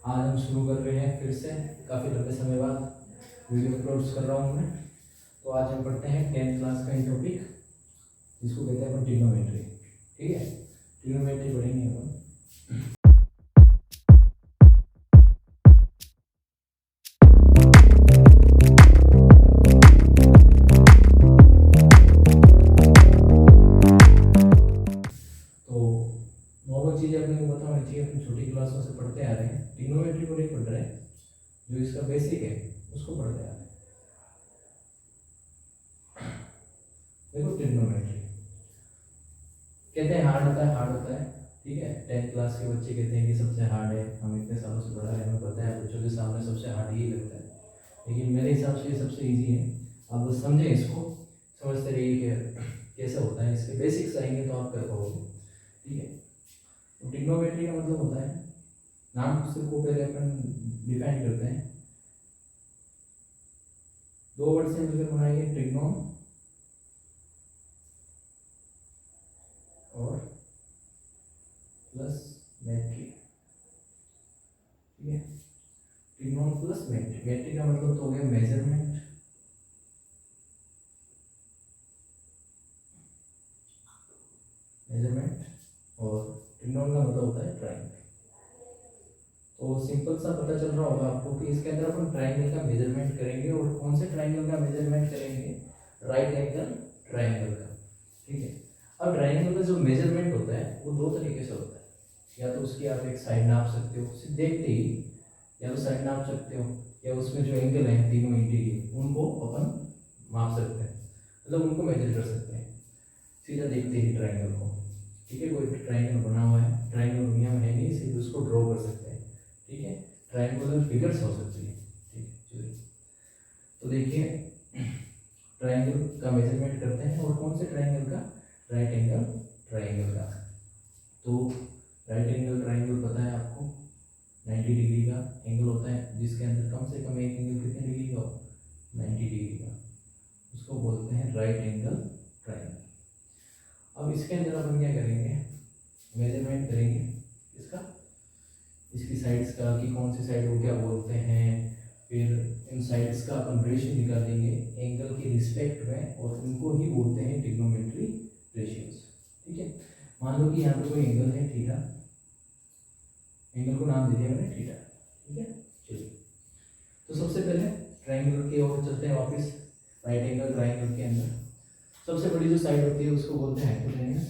आज हम शुरू कर रहे हैं फिर से, काफ़ी लंबे समय बाद वीडियो अपलोड्स कर रहा हूँ मैं। तो आज हम पढ़ते हैं 10th क्लास का एक टॉपिक जिसको कहते हैं अपन ट्रिग्नोमेट्री। ठीक है, ट्रिग्नोमेट्री पढ़ेंगे अपन। नॉर्मल चीज़ें अपने को पता होनी चाहिए, अपन छोटी क्लासों से पढ़ते आ रहे हैं। ट्रिग्नोमेट्री को नहीं पढ़ रहे हैं, जो इसका बेसिक है उसको पढ़ते आ रहे हैं। देखो, ट्रिग्नोमेट्री कहते हैं हार्ड होता है। ठीक है, 10th क्लास के बच्चे कहते हैं कि सबसे हार्ड है। हम इतने सालों से पढ़ा रहे हैं, हमें पता है बच्चों के सामने सबसे हार्ड ही लगता है, लेकिन मेरे हिसाब से ये सबसे ईजी है। आप बस समझें इसको, समझते रहिए कि कैसे होता है, इसके बेसिक्स आएंगे तो आप कर पाओगे। ठीक है, तो ट्रिग्नोमेट्री का मतलब होता है, नाम से को पहले अपन डिफाइन करते हैं। दो वर्ड से मिलकर बनाएंगे, ट्रिग्नो और प्लस मेट्री। ठीक है, ट्रिग्नो प्लस मेट्री। मेट्री का मतलब तो हो गया मेजरमेंट, और ट्रिग्नोन का मतलब होता है ट्रायंगल। तो सिंपल सा पता चल रहा होगा आपको कि इसके अंदर अपन ट्रायंगल का मेजरमेंट करेंगे। और कौन से ट्रायंगल का मेजरमेंट करेंगे? राइट एंगल ट्रायंगल का। ठीक है, अब ट्रायंगल का जो मेजरमेंट होता है वो दो तरीके से होता है। या तो उसकी आप एक साइड नाप सकते हो, सिर्फ देखते ही, या तो साइड नाप सकते हो, या उसमें जो एंगल है तीनों इंटी के उनको अपन माप सकते हैं, मतलब उनको मेजर कर सकते हैं सीधा देखते ही ट्रायंगल को। ठीक है, कोई ट्रायंगल बना हुआ है, ट्रायंगल दुनिया में है नहीं, सिर्फ उसको ड्रॉ कर सकते हैं। ठीक है, ट्रायंगुलर फिगर्स हो सकती है। ठीक है, चलिए तो देखिए, ट्रायंगल का मेजरमेंट करते हैं। और कौन से ट्रायंगल का? राइट एंगल ट्रायंगल का। तो राइट एंगल ट्रायंगल पता है आपको, 90 डिग्री का एंगल होता है, जिसके अंदर कम से कम एक एंगल कितने डिग्री का हो? 90 डिग्री का। उसको बोलते हैं राइट एंगल ट्रायंगल। अब इसके अंदर अपन क्या करेंगे? मेजरमेंट करेंगे इसका, इसकी साइड्स का, कि कौन सी साइड को क्या बोलते हैं। फिर इन साइड्स का अपन रेशियो निकालेंगे एंगल के रिस्पेक्ट में, और उनको ही बोलते हैं ट्रिग्नोमेट्री रेशियोज। ठीक है, मान लो कि यहाँ पे कोई एंगल है थीटा, एंगल को नाम दे दिया मैंने थीटा। ठीक है, चलिए तो सबसे पहले ट्रायंगल की ओर चलते हैं वापस। राइट एंगल ट्रायंगल के अंदर सबसे बड़ी जो साइड होती है उसको बोलते हैं हाइपोटेनस।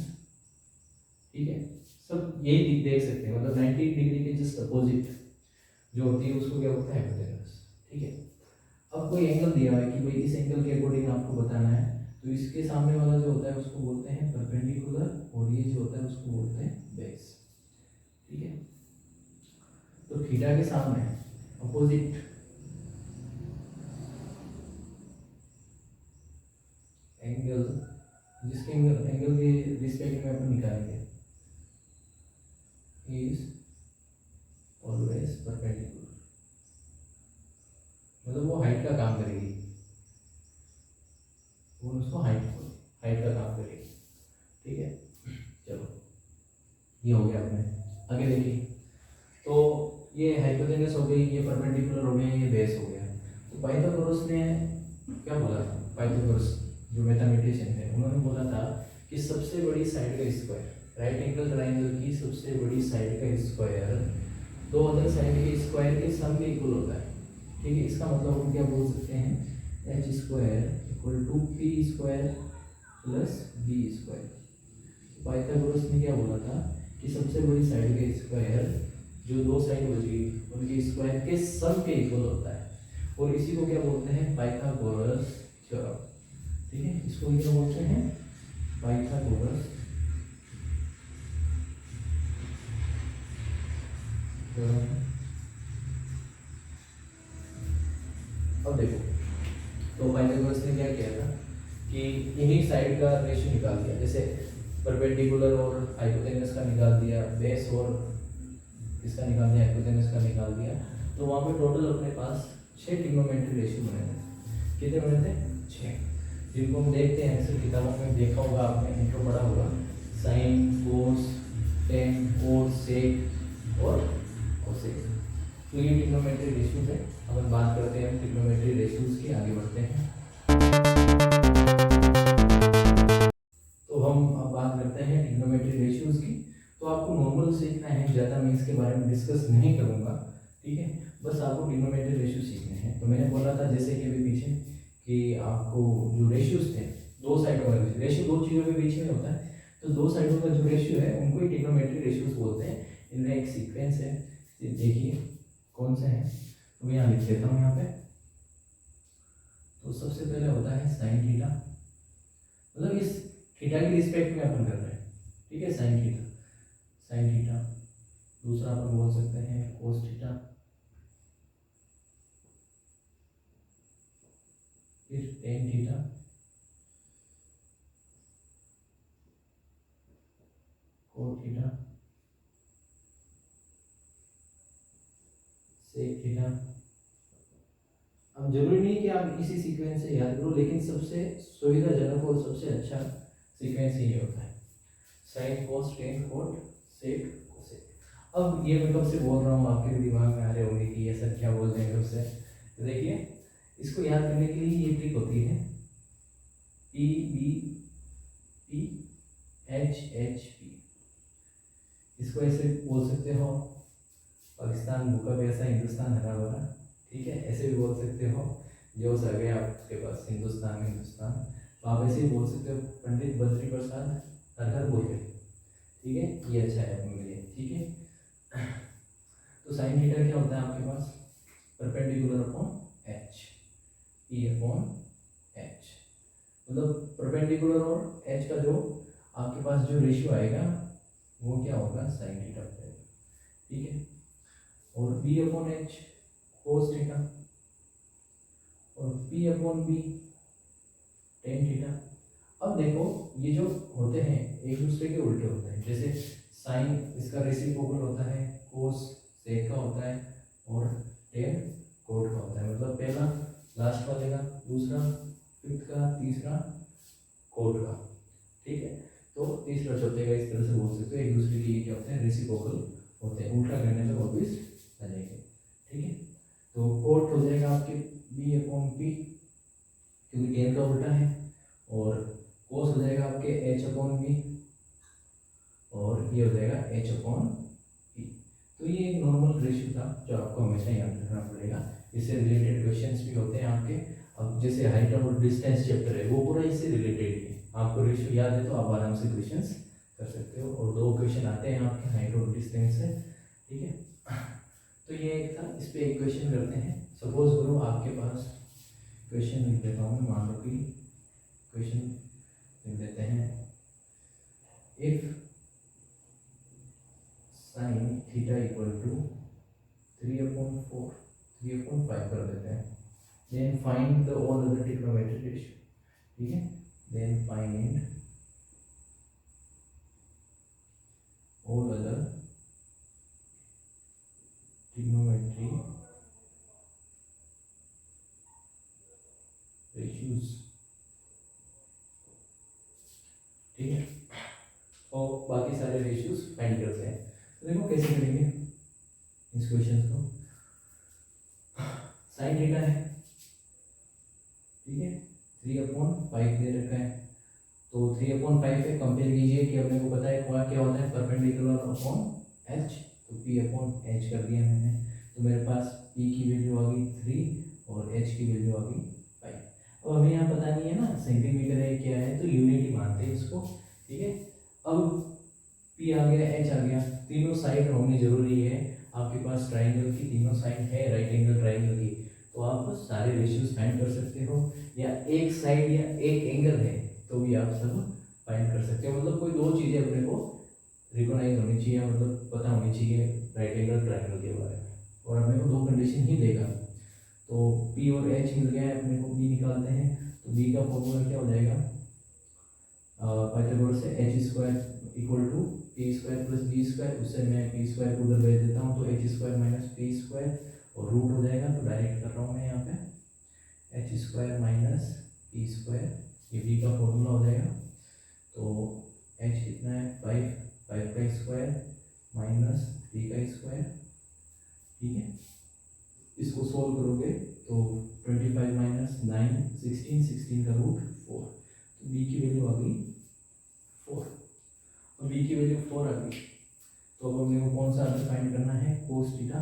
ठीक है, सब यही देख सकते हैं, मतलब 90 डिग्री के जस्ट अपोजिट जो होती है उसको क्या बोलते हैं? हाइपोटेनस। ठीक है, अब कोई एंगल दिया है कि भाई इस एंगल के अकॉर्डिंग आपको बताना है, तो इसके सामने वाला जो होता है उसको बोलते हैं परपेंडिकुलर, और ये जो होता है उसको बोलते हैं बेस। ठीक है, तो थीटा के सामने अपोजिट एंगल, जिसके एंगल के रिस्पेक्ट में अपन निकालेंगे, इज ऑलवेज परपेंडिकुलर, मतलब वो हाइट का काम करेगी, वो उसको हाइट का काम करेगी। ठीक है, चलो ये हो गया अपने। आगे देखिए, तो ये हाइपोटेनस हो गई, ये परपेंडिकुलर हो गया, ये बेस हो गया। तो पाइथागोरस ने क्या बोला था? पाइथागोरस जो मैथमेटिशियन थे, उन्होंने बोला था कि सबसे बड़ी साइड का स्क्वायर, राइट एंगल ट्रायंगल की सबसे बड़ी साइड का स्क्वायर दो अदर साइड के स्क्वायर के सम में इक्वल होता है। ठीक है, इसका मतलब हम क्या बोल सकते हैं? H square equal to P square plus B square. Pythagoras ने क्या बोला था कि सबसे बड़ी साइड का स्क्वायर जो दो साइड बची उनके स्क्वायर के सम के इक्वल होता है, और इसी को क्या बोलते हैं? Pythagoras theorem. ठीक है, इसको क्या बोलते हैं? Pythagoras theorem. अब देखो, तो पाइथागोरस ने क्या किया था कि इन्हीं साइड का रेशियो निकाल दिया, जैसे परपेंडिकुलर और हाइपोटेनस का निकाल दिया, बेस और इसका निकाल दिया, हाइपोटेनस का निकाल दिया। तो वहाँ पे टोटल अपने पास 6 ट्रिग्नोमेट्री रेशियो बने थे। कितने बने थे? 6, जिनको हम देखते हैं ऐसे किताबों में देखा होगा आपने, इंट्रो पढ़ा होगा, साइन, कोस, टेन, कोस, सेक और कोसेक। तो ये ट्रिग्नोमेट्री रेशियोज है। अपन बात करते हैं ट्रिग्नोमेट्री रेशियोज की, आगे बढ़ते हैं। तो हम अब बात करते हैं ट्रिग्नोमेट्री रेशियोज की। तो आपको नॉर्मल सीखना है, ज़्यादा मैं इसके बारे में डिस्कस नहीं करूँगा, ठीक है, बस आपको ट्रिग्नोमेट्री रेशियो सीखने हैं। तो मैंने बोला था जैसे कि अभी पीछे कि आपको जो रेशियोज थे, दो साइडों का रेशियो दो चीज़ों के बीच में होता है, तो दो साइडों का जो रेशियो है उनको ही ट्रिग्नोमेट्री रेशियोज बोलते हैं। इनका एक सीक्वेंस है, देखिए कौन सा है, तो मैं यहाँ लिख देता हूँ यहाँ पे। तो सबसे पहले होता है साइन थीटा, मतलब इस थीटा की रिस्पेक्ट में अपन कर रहे हैं, ठीक है, साइन थीटा, साइन थीटा। दूसरा अपन बोल सकते हैं कोस थीटा, फिर tan theta, cot theta, sec theta. अब जरूरी नहीं कि आप इसी सीक्वेंस से याद करो, लेकिन सबसे सुविधाजनक और सबसे अच्छा सीक्वेंस ही होता है, sine cos tan cot sec cosec. अब ये मैं कब से बोल रहा हूँ, आपके दिमाग में आ रहे होंगे कि ये सर क्या बोल रहे हैं कब से। तो देखिए इसको याद करने के लिए ये ट्रिक होती है, P B P H H P. इसको ऐसे बोल सकते हो, पाकिस्तान भूखा प्यासा हिंदुस्तान हरा भरा, ठीक है, ऐसे भी बोल सकते हो। जो आ गया आपके पास हिंदुस्तान में हिंदुस्तान, तो आप ऐसे ही बोल सकते हो, पंडित बद्री प्रसाद हर हर बोले, ठीक है, ये अच्छा है अपने लिए, ठीक है। तो साइन थीटा क्या होता है आपके पास, perpendicular upon H, E upon H, मतलब परपेंडिकुलर और एच का जो आपके पास जो रेशियो आएगा वो क्या होगा, साइन थीटा होगा, ठीक है। और B upon H cos theta, और P upon B tan theta. अब देखो ये जो होते हैं एक दूसरे के उल्टे होते हैं, जैसे साइन इसका रेसिप्रोकल होता है, कोस सेक का होता है, और टेन कोट का होता है, मतलब पहला लास्ट वाले का, दूसरा फिफ्थ का, तीसरा कोट का, ठीक है। तो तीसरा चौथे का इस तरह से बोल सकते हो, एक दूसरे के क्या होते हैं, रेसिप्रोकल होते हैं, उल्टा करने पे वापिस आ जाएंगे, ठीक है। तो कोट हो जाएगा आपके बी अपॉन पी, क्योंकि टेन का उल्टा है, और कोस हो जाएगा आपके एच अपॉन बी, और ये हो जाएगा एच अपॉन पी। तो ये एक नॉर्मल रेशियो था जो आपको हमेशा याद रखना पड़ेगा। इससे रिलेटेड क्वेश्चंस भी होते हैं आपके। अब जैसे हाइट और डिस्टेंस चैप्टर है वो पूरा इससे रिलेटेड है, आपको रेशियो याद है तो आप आराम से क्वेश्चंस कर सकते हो, और दो क्वेश्चन आते हैं आपके हाइट और डिस्टेंस से, ठीक है। तो ये एक था, इस पे एक क्वेश्चन करते हैं। सपोज करो आपके पास क्वेश्चन लिख देता हूँ, मान लो कि क्वेश्चन लिख देते हैं, if sine theta equal to 3/4 3/5 कर देते हैं, then find the all other trigonometric ratio, ठीक है, then find all other trigonometry ratios, ठीक है, और बाकी सारे रेशियोज फाइंड करते हैं। तो देखो कैसे करेंगे इस क्वेश्चन को। साइन थीटा है, ठीक है, 3/5 दे रखा है, तो 3/5 पे कंपेयर कीजिए कि अपने को पता है क्या होता है, परपेंडिकुलर अपॉन एच, तो पी अपॉन एच कर दिया मैंने, तो मेरे पास पी की वैल्यू आ गई 3 और एच की वैल्यू आ गई 5। अब हमें यहाँ पता नहीं है ना सेंटीमीटर है क्या है, तो यूनिट ही मानते हैं इसको, ठीक है। अब पी आ गया, एच आ गया, तीनों साइड होनी जरूरी है, आपके पास ट्राइंगल की तीनों साइड है, राइट एंगल ट्राइंगल की, तो आप सारे रेशियोज फाइंड कर सकते हो, या एक साइड या एक एंगल है तो भी आप सब फाइंड कर सकते हो। मतलब कोई दो चीज़ें अपने को रिकॉग्नाइज होनी चाहिए, मतलब पता होनी चाहिए राइट एंगल ट्राइंगल के बारे में, और अपने को दो कंडीशन ही देगा। तो पी और एच मिल गया है, अपने को बी निकालते हैं, तो बी का फॉर्मूला क्या हो जाएगा, पाइथागोरस से H square equal to P square plus B square, उससे मैं पी स्क्वायर को उधर भेज देता हूँ, तो H square minus P square और रूट हो जाएगा, तो डायरेक्ट कर रहा हूँ मैं यहाँ पे H square minus P square, ये बी का फॉर्मूला हो जाएगा। तो एच कितना है 5 का स्क्वायर माइनस 3 का स्क्वायर, ठीक है, इसको सोल्व करोगे तो 25 माइनस 9 16, 16 का रूट 4, तो बी की वैल्यू आ गई 4, और बी की वैल्यू 4 आ गई। तो अब मेरे को कौन सा आंसर फाइंड करना है, कोस थीटा।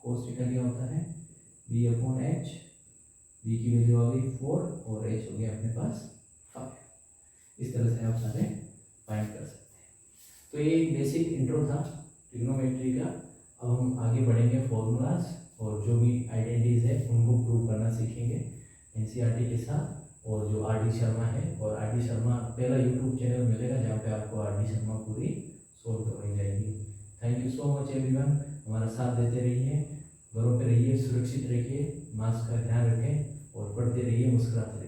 कोस थीटा क्या होता है, बी अपॉन एच। बी की वैल्यू आ गई 4 और एच हो गया अपने पास 5। इस तरह से आप सारे फाइंड कर सकते हैं। तो ये एक बेसिक इंट्रो था ट्रिग्नोमेट्री का। अब हम आगे बढ़ेंगे फॉर्मूलाज और जो भी आइडेंटिटीज है उनको प्रूव करना सीखेंगे एनसीईआरटी के साथ। और जो आर डी शर्मा है, और आर डी शर्मा पहला यूट्यूब चैनल मिलेगा जहाँ पे आपको आर डी शर्मा पूरी सोल्व करवाई जाएगी। Thank you so much everyone, हमारा साथ देते रहिए, घरों पे रहिए, सुरक्षित रहिए, मास्क का ध्यान रखें और पढ़ते रहिए, मुस्कुराते रहिए।